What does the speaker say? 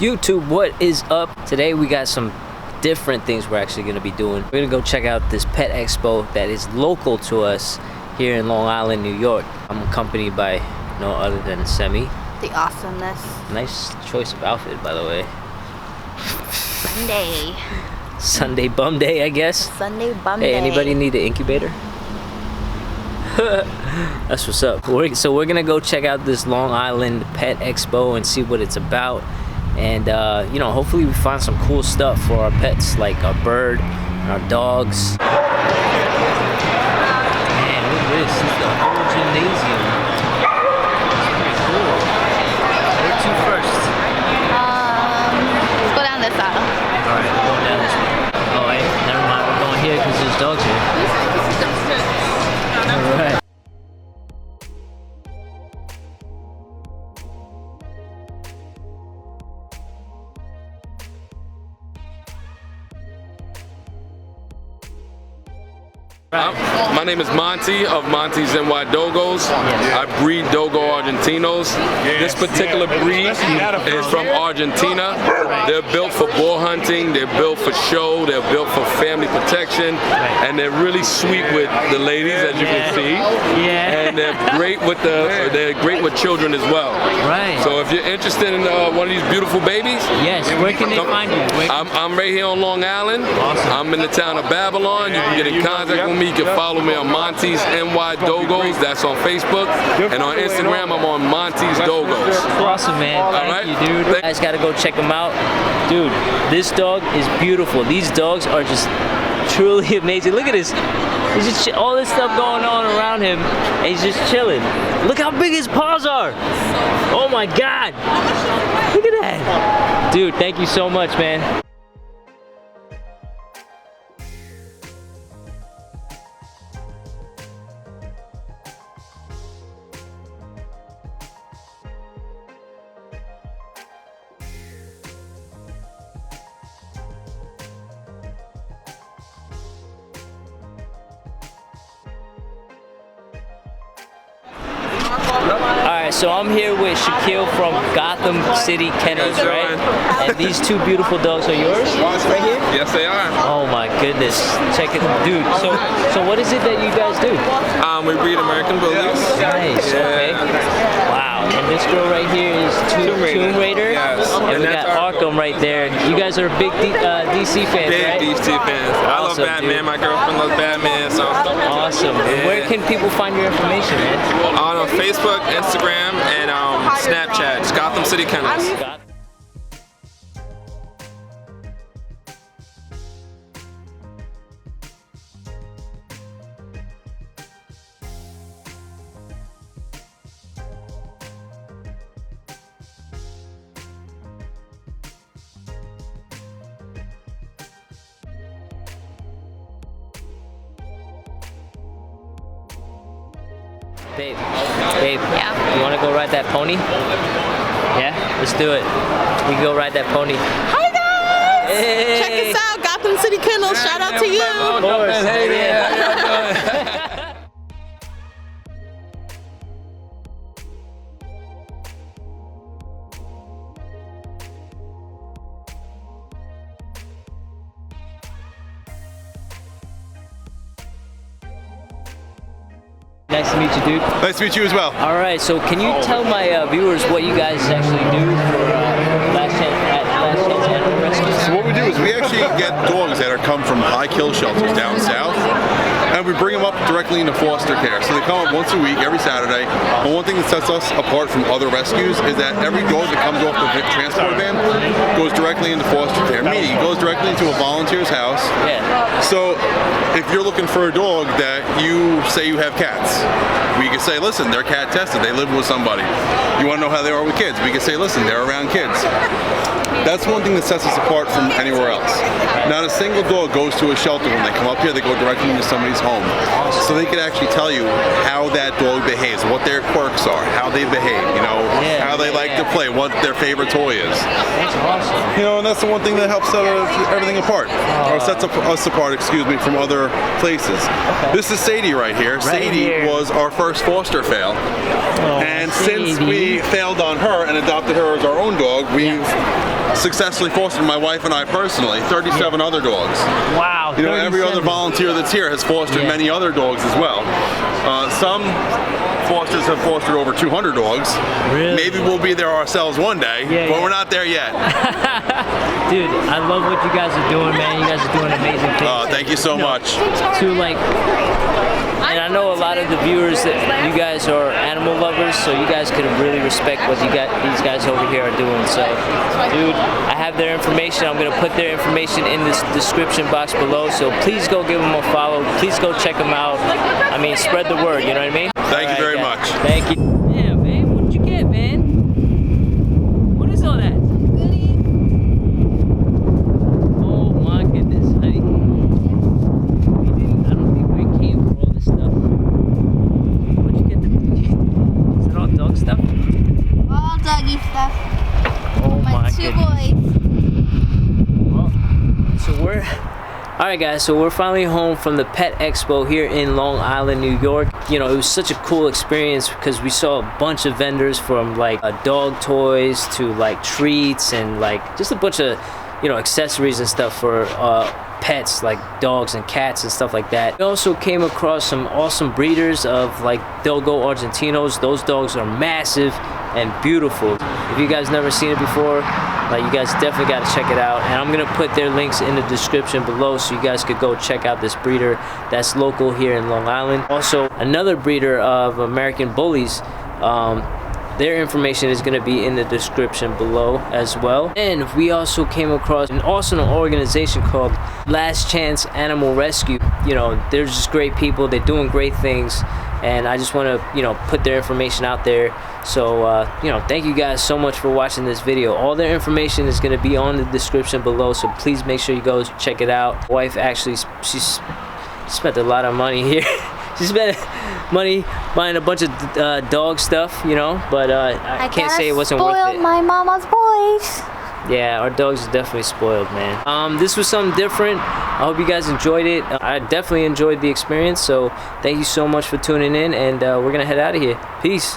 YouTube, what is up? Today we got some different things we're actually going to be doing. We're going to go check out this pet expo that is local to us here in Long Island, New York. I'm accompanied by no other than Semi. The awesomeness. Nice choice of outfit, by the way. Sunday. Sunday bum day, I guess. Sunday bum day. Hey, anybody need an incubator? That's what's up. So we're gonna go check out this Long Island Pet Expo and see what it's about. And you know, hopefully we find some cool stuff for our pets, like our bird and our dogs. Man, look at this. This is the whole gymnasium. It's pretty cool. Where to first? Let's go down this aisle. Alright, we're going down this way. Oh wait, never mind. We're going here because there's dogs here. Alright. My name is Monty of MONTI'S Dogos. I breed Dogo Argentinos. This particular breed is from Argentina. They're built for boar hunting, they're built for show, they're built for family protection, and they're really sweet with the ladies, as you can see. And they're great with children as well. Right. So if you're interested in one of these beautiful babies, yes, where can they find you? I'm right here on Long Island. Awesome. I'm in the town of Babylon. You can get in contact with me. You can follow me on MONTI'S Dogos. That's on Facebook. And on Instagram, I'm on MONTI'S Dogos. Awesome, man. Thank you, dude. You guys gotta go check them out. Dude, this dog is beautiful. These dogs are just truly amazing. Look at this. There's just all this stuff going on around him, and he's just chilling. Look how big his paws are. Oh my God. Look at that. Dude, thank you so much, man. Alright, so I'm here with Shaquille from Gotham City Kennels, right? And these two beautiful dogs are yours? Right here? Yes, they are. Oh my goodness. Check it. Dude, so what is it that you guys do? We breed American Bullies. Nice, okay. Wow, and this girl right here is Tomb Raider. Yes. And we got Arkham right there. You guys are big DC fans, right? Big DC fans. I love Batman. Dude. My girlfriend loves Batman. So. Awesome. Yeah. Where can people find your information, man? On Facebook, Instagram, and Snapchat. It's Gotham City Kennels. Babe, Yeah. You want to go ride that pony? Yeah, let's do it. We can go ride that pony. Hi guys! Hey. Check us out, Gotham City Kennels. Shout out to you. Of course. Hey there. Nice to meet you, dude. Nice to meet you as well. All right, so can you tell my viewers what you guys actually do for Last Chance Animal Rescue? So what we do is we actually get dogs that come from high kill shelters down south, and we bring them up directly into foster care. So they come up once a week, every Saturday. And one thing that sets us apart from other rescues is that every dog that comes off the transport van goes directly into foster care, meaning it goes directly into a volunteer's house. Yeah. So if you're looking for a dog that you say you have cats, we can say, listen, they're cat tested, they live with somebody. You want to know how they are with kids? We can say, listen, they're around kids. That's one thing that sets us apart from anywhere else. Not a single dog goes to a shelter when they come up here. They go directly into somebody's home. So they can actually tell you how that dog behaves, what their quirks are, how they behave, you know, how they like to play, what their favorite toy is. That's awesome. You know, and that's the one thing that helps set everything apart, or sets us apart, excuse me, from other places. This is Sadie right here. Sadie was our first foster fail. And since we failed on her and adopted her as our own dog, we've successfully fostered, my wife and I personally, 37 other dogs. Wow. You know, every 37. other volunteer that's here has fostered many other dogs as well. Some fosters have fostered over 200 dogs. Really? Maybe we'll be there ourselves one day, but we're not there yet. Dude, I love what you guys are doing, man. You guys are doing amazing things. Oh, thank you so much. To like, and I know a lot of the viewers that you guys are animal lovers, so you guys could really respect what these guys over here are doing. So, dude, I have their information. I'm gonna put their information in this description box below. So please go give them a follow. Please go check them out. I mean, spread the word. You know what I mean? Thank you very much. Thank you. Yeah, man. What did you get, man? What is all that? Oh my goodness, honey. I don't think we came for all this stuff. What'd you get? Is it all dog stuff? All doggy stuff. Oh my Two goodness. boys. Well, so we're alright guys, so we're finally home from the Pet Expo here in Long Island, New York. You know, it was such a cool experience because we saw a bunch of vendors from like dog toys to like treats and like just a bunch of, you know, accessories and stuff for pets like dogs and cats and stuff like that. We also came across some awesome breeders of like Dogo Argentinos. Those dogs are massive and beautiful. If you guys never seen it before, like, you guys definitely got to check it out, and I'm gonna put their links in the description below so you guys could go check out this breeder that's local here in Long Island. Also, another breeder of American Bullies, their information is going to be in the description below as well. And we also came across an awesome organization called Last Chance Animal Rescue. You know, they're just great people. They're doing great things, and I just want to, you know, put their information out there. So, you know, thank you guys so much for watching this video. All their information is going to be on the description below, so please make sure you go check it out. My wife actually, she's spent a lot of money here. She spent money buying a bunch of dog stuff, you know, but I can't say it wasn't worth it. My mama's boys. Yeah, our dogs are definitely spoiled, man. This was something different. I hope you guys enjoyed it. I definitely enjoyed the experience, so thank you so much for tuning in, and we're gonna head out of here. Peace.